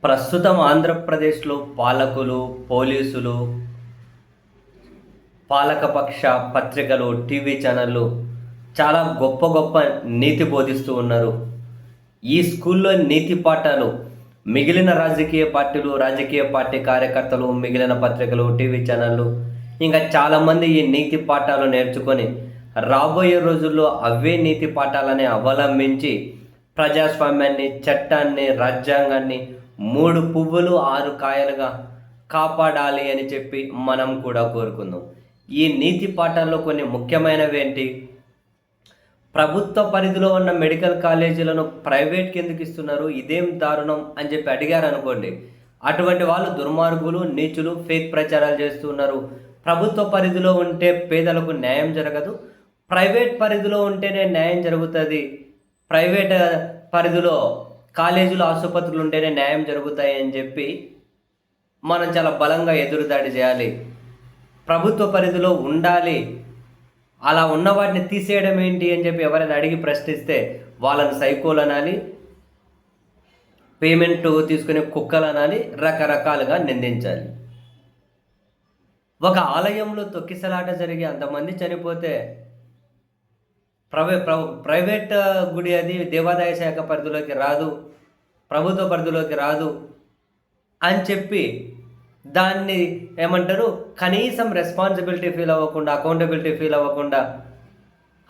ప్రస్తుతం ఆంధ్రప్రదేశ్లో పాలకులు, పోలీసులు, పాలకపక్ష పత్రికలు, టీవీ ఛానళ్ళు చాలా గొప్ప గొప్ప నీతి బోధిస్తూ ఉన్నారు. ఈ స్కూల్లో నీతి పాఠాలు మిగిలిన రాజకీయ పార్టీలు, రాజకీయ పార్టీ కార్యకర్తలు, మిగిలిన పత్రికలు, టీవీ ఛానళ్ళు ఇంకా చాలామంది ఈ నీతి పాఠాలు నేర్చుకొని రాబోయే రోజుల్లో అవే నీతి పాఠాలని అవలంబించి ప్రజాస్వామ్యాన్ని, చట్టాన్ని, రాజ్యాంగాన్ని 3 పువ్వులు 6 కాయలుగా కాపాడాలి అని చెప్పి మనం కూడా కోరుకుందాం. ఈ నీతి పాఠాల్లో కొన్ని ముఖ్యమైనవి ఏంటి? ప్రభుత్వ పరిధిలో ఉన్న మెడికల్ కాలేజీలను ప్రైవేట్కి ఎందుకు ఇస్తున్నారు, ఇదేం దారుణం అని చెప్పి అడిగారు అనుకోండి, అటువంటి వాళ్ళు దుర్మార్గులు, నీచులు, ఫేక్ ప్రచారాలు చేస్తున్నారు. ప్రభుత్వ పరిధిలో ఉంటే పేదలకు న్యాయం జరగదు, ప్రైవేట్ పరిధిలో ఉంటేనే న్యాయం జరుగుతుంది, ప్రైవేట్ పరిధిలో కాలేజీలు, ఆసుపత్రులు ఉంటేనే న్యాయం జరుగుతాయి అని చెప్పి మనం చాలా బలంగా ఎదురుదాడి చేయాలి. ప్రభుత్వ పరిధిలో ఉండాలి, అలా ఉన్న వాటిని తీసేయడం ఏంటి అని చెప్పి ఎవరైనా అడిగి ప్రశ్నిస్తే వాళ్ళని సైకోలు అనాలి, పేమెంట్ తీసుకునే కుక్కలు అనాలి, రకరకాలుగా నిందించాలి. ఒక ఆలయంలో తొక్కిసలాట జరిగి అంతమంది చనిపోతే ప్రైవేట్ గుడి అది దేవాదాయ శాఖ పరిధిలోకి రాదు, ప్రభుత్వ పరిధిలోకి రాదు అని చెప్పి దాన్ని ఏమంటారు, కనీసం రెస్పాన్సిబిలిటీ ఫీల్ అవ్వకుండా, అకౌంటబిలిటీ ఫీల్ అవ్వకుండా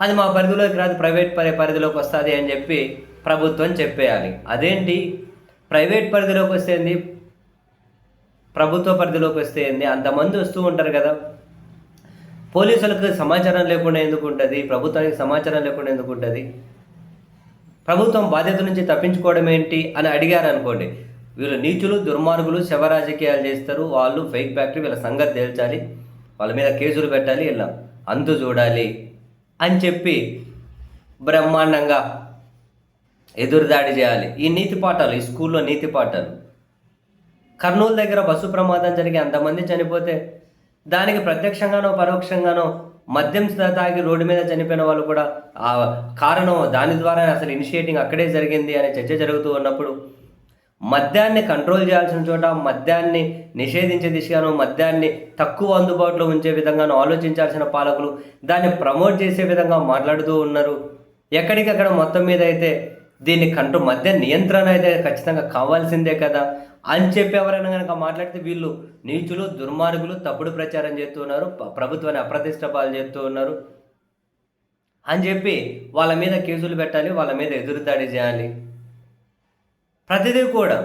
అది మా పరిధిలోకి రాదు, ప్రైవేట్ పరిధిలోకి వస్తుంది అని చెప్పి ప్రభుత్వం చెప్పేయాలి. అదేంటి, ప్రైవేట్ పరిధిలోకి వస్తే ఏంది, ప్రభుత్వ పరిధిలోకి వస్తే ఏంది? అంతమంది వస్తూ ఉంటారు కదా, పోలీసులకు సమాచారం లేకుండా ఎందుకు ఉంటుంది, ప్రభుత్వానికి సమాచారం లేకుండా ఎందుకు ఉంటుంది? ప్రభుత్వం బాధ్యత నుంచి తప్పించుకోవడం ఏంటి అని అడిగారు అనుకోండి, వీళ్ళు నీచులు, దుర్మార్గులు, శవ రాజకీయాలు చేస్తారు, వాళ్ళు ఫేక్ ఫ్యాక్టరీ, వీళ్ళ సంగతి తేల్చాలి, వాళ్ళ మీద కేసులు పెట్టాలి, ఇలా అంతు చూడాలి అని చెప్పి బ్రహ్మాండంగా ఎదురుదాడి చేయాలి. ఈ నీతి పాఠాలు, ఈ స్కూల్లో నీతి పాఠాలు. కర్నూలు దగ్గర బస్సు ప్రమాదం జరిగి అంతమంది చనిపోతే దానికి ప్రత్యక్షంగానో పరోక్షంగానో మద్యం తాగి రోడ్డు మీద చనిపోయిన వాళ్ళు కూడా ఆ కారణం, దాని ద్వారా అసలు ఇనిషియేటింగ్ అక్కడే జరిగింది అనే చర్చ జరుగుతూ ఉన్నప్పుడు మద్యాన్ని కంట్రోల్ చేయాల్సిన చోట మద్యాన్ని నిషేధించే దిశగాను, మద్యాన్ని తక్కువ అందుబాటులో ఉంచే విధంగాను ఆలోచించాల్సిన పాలకులు దాన్ని ప్రమోట్ చేసే విధంగా మాట్లాడుతూ ఉన్నారు. ఎక్కడికక్కడ మొత్తం మీద అయితే దీన్ని మద్య నియంత్రణ అయితే ఖచ్చితంగా కావాల్సిందే కదా అని చెప్పి ఎవరైనా కనుక మాట్లాడితే వీళ్ళు నీచులు, దుర్మార్గులు, తప్పుడు ప్రచారం చేస్తూ ఉన్నారు, ప్రభుత్వాన్ని అప్రతిష్ట పాలు చేస్తూ ఉన్నారు అని చెప్పి వాళ్ళ మీద కేసులు పెట్టాలి, వాళ్ళ మీద ఎదురుదాడి చేయాలి. ప్రతిదీ కూడా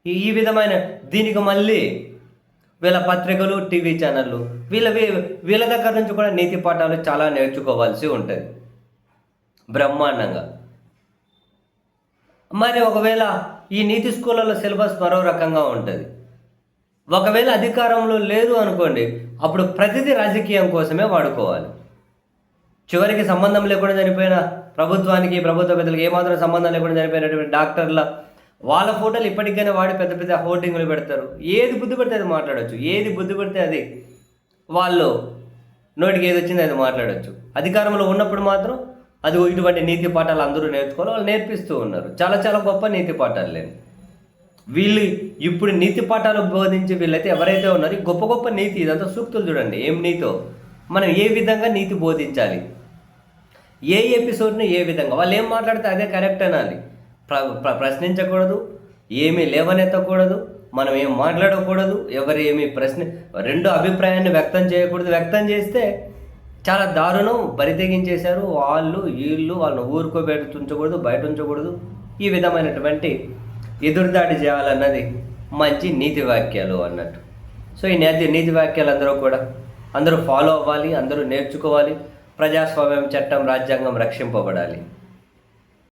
ఈ విధమైన దీనికి మళ్ళీ వీళ్ళ పత్రికలు, టీవీ ఛానళ్ళు వీళ్ళ దగ్గర నుంచి కూడా నీతి పాఠాలు చాలా నేర్చుకోవాల్సి ఉంటుంది బ్రహ్మాండంగా. మరి ఒకవేళ ఈ నీతి స్కూళ్ళలో సిలబస్ మరో రకంగా ఉంటుంది. ఒకవేళ అధికారంలో లేదు అనుకోండి, అప్పుడు ప్రతిదీ రాజకీయం కోసమే వాడుకోవాలి. చివరికి సంబంధం లేకుండా చనిపోయిన ప్రభుత్వానికి, ప్రభుత్వ పెద్దలకు ఏమాత్రం సంబంధం లేకుండా చనిపోయినటువంటి డాక్టర్ల వాళ్ళ ఫోటోలు ఇప్పటికైనా వాడి పెద్ద పెద్ద హోర్డింగ్లు పెడతారు. ఏది బుద్ధి పడితే అది మాట్లాడవచ్చు, ఏది బుద్ధి పడితే అది వాళ్ళు నోటికి ఏది వచ్చింది అది మాట్లాడవచ్చు. అధికారంలో ఉన్నప్పుడు మాత్రం అది ఇటువంటి నీతి పాఠాలు అందరూ నేర్చుకోవాలి, వాళ్ళు నేర్పిస్తూ ఉన్నారు. చాలా చాలా గొప్ప నీతి పాఠాలు లేని వీళ్ళు ఇప్పుడు నీతి పాఠాలు బోధించి వీళ్ళైతే ఎవరైతే ఉన్నారో గొప్ప గొప్ప నీతి, ఇదంతా సూక్తులు చూడండి ఏం నీతో, మనం ఏ విధంగా నీతి బోధించాలి, ఏ ఎపిసోడ్ని ఏ విధంగా, వాళ్ళు ఏం మాట్లాడితే అదే కరెక్ట్ అనాలి, ప్రశ్నించకూడదు, ఏమీ లేవనెత్తకూడదు, మనం ఏం మాట్లాడకూడదు, ఎవరు ఏమి రెండు అభిప్రాయాన్ని వ్యక్తం చేయకూడదు. వ్యక్తం చేస్తే చాలా దారుణం, బరితెగించేశారు వాళ్ళు, వీళ్ళు వాళ్ళని ఊరుకోబెట్టి ఉంచకూడదు, బయట ఉంచకూడదు. ఈ విధమైనటువంటి ఎదురుదాడి చేయాలన్నది మంచి నీతి వాక్యాలు అన్నట్టు. సో ఈ నీతి వాక్యాలు అందరూ ఫాలో అవ్వాలి, అందరూ నేర్చుకోవాలి. ప్రజాస్వామ్యం, చట్టం, రాజ్యాంగం రక్షింపబడాలి.